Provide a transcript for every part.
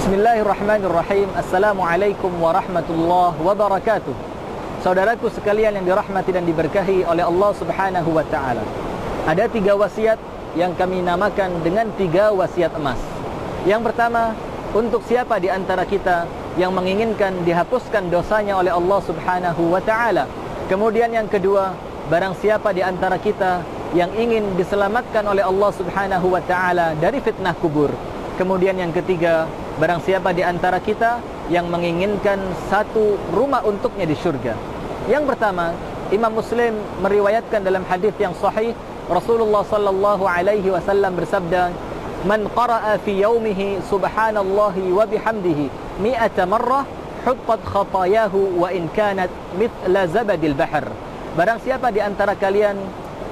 Bismillahirrahmanirrahim. Assalamualaikum warahmatullahi wabarakatuh. Saudaraku sekalian yang dirahmati dan diberkahi oleh Allah Subhanahu wa taala. Ada 3 wasiat yang kami namakan dengan 3 wasiat emas. Yang pertama, untuk siapa di antara kita yang menginginkan dihapuskan dosanya oleh Allah Subhanahu wa taala. Kemudian yang kedua, barang siapa di antara kita yang ingin diselamatkan oleh Allah Subhanahu wa taala dari fitnah kubur. Kemudian yang ketiga, barang siapa di antara kita yang menginginkan satu rumah untuknya di syurga. Yang pertama, Imam Muslim meriwayatkan dalam hadis yang sahih, Rasulullah sallallahu alaihi wasallam bersabda, "Man qara'a fi yaumihi subhanallahi wa bihamdihi 100 marrah, huttat khatayahu wa in kanat mithla zabadil bahr." Barang siapa di antara kalian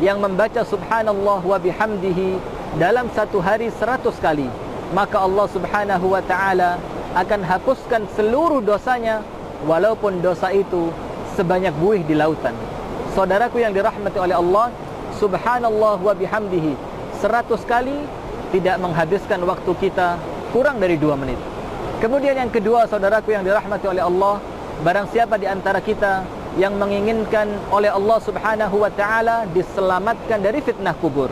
yang membaca subhanallah wa bihamdihi dalam satu hari 100 kali, maka Allah Subhanahu wa ta'ala akan hapuskan seluruh dosanya, walaupun dosa itu sebanyak buih di lautan. Saudaraku yang dirahmati oleh Allah, subhanallah wa bihamdihi 100 kali tidak menghabiskan waktu kita kurang dari 2 menit. Kemudian yang kedua, saudaraku yang dirahmati oleh Allah, barang siapa di antara kita yang menginginkan oleh Allah Subhanahu wa ta'ala diselamatkan dari fitnah kubur.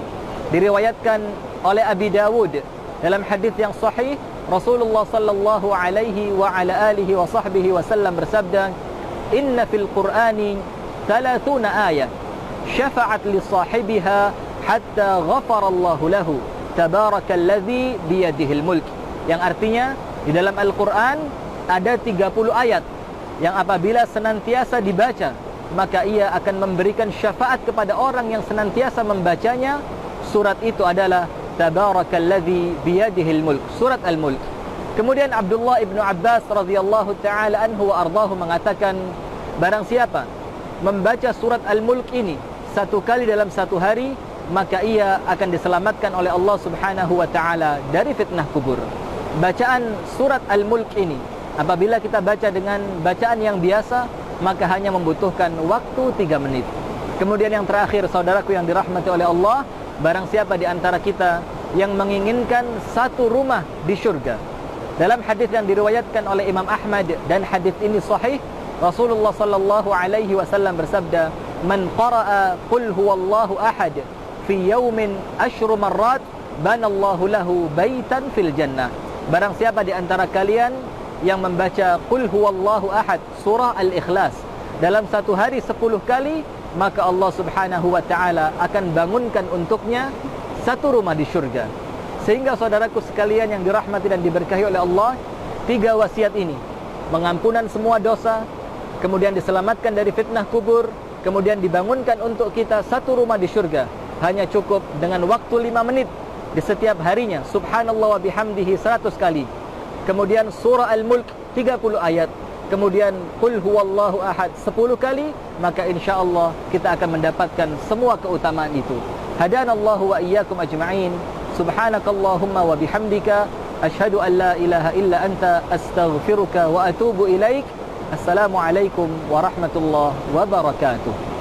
Diriwayatkan oleh Abi Dawud dalam hadis yang sahih, Rasulullah sallallahu alaihi wa ala alihi wa sahbihi wasallam bersabda, "Inna fil Qur'ani 30 ayat syafa'at li sahibiha hatta ghafara Allah lahu, tabarakalladzi biyadihil mulk." Yang artinya, di dalam Al-Qur'an ada 30 ayat yang apabila senantiasa dibaca, maka ia akan memberikan syafaat kepada orang yang senantiasa membacanya. Surat itu adalah Tabarakalladzi biyadihil mulk, surat Al-Mulk. Kemudian Abdullah ibnu Abbas radhiyallahu ta'ala anhu wa ardahu mengatakan, barang siapa membaca surat Al-Mulk ini 1 kali dalam 1 hari, maka ia akan diselamatkan oleh Allah Subhanahu wa ta'ala dari fitnah kubur. Bacaan surat Al-Mulk ini, apabila kita baca dengan bacaan yang biasa, maka hanya membutuhkan waktu 3 menit. Kemudian yang terakhir, saudaraku yang dirahmati oleh Allah, barang siapa di antara kita yang menginginkan satu rumah di syurga. Dalam hadis yang diriwayatkan oleh Imam Ahmad dan hadis ini sahih, Rasulullah sallallahu alaihi wasallam bersabda, "Man qara'a qul huwallahu ahad fi yaumin 10 marrat, banallahu lahu baitan fil jannah." Barang siapa di antara kalian yang membaca qul huwallahu ahad, surah Al-Ikhlas, dalam 1 hari 10 kali, maka Allah Subhanahu wa ta'ala akan bangunkan untuknya satu rumah di syurga. Sehingga saudaraku sekalian yang dirahmati dan diberkahi oleh Allah, 3 wasiat ini, mengampunan semua dosa, kemudian diselamatkan dari fitnah kubur, kemudian dibangunkan untuk kita satu rumah di syurga, hanya cukup dengan waktu 5 menit di setiap harinya, subhanallah wa bihamdihi 100 kali. Kemudian surah Al-Mulk 30 ayat, kemudian qul huwallahu ahad 10 kali, maka insyaallah kita akan mendapatkan semua keutamaan itu. Hadanallahu wa iyyakum ajma'in. Subhanakallahumma wa bihamdika asyhadu an la ilaha illa anta astaghfiruka wa atubu ilaik. Assalamualaikum warahmatullahi wabarakatuh.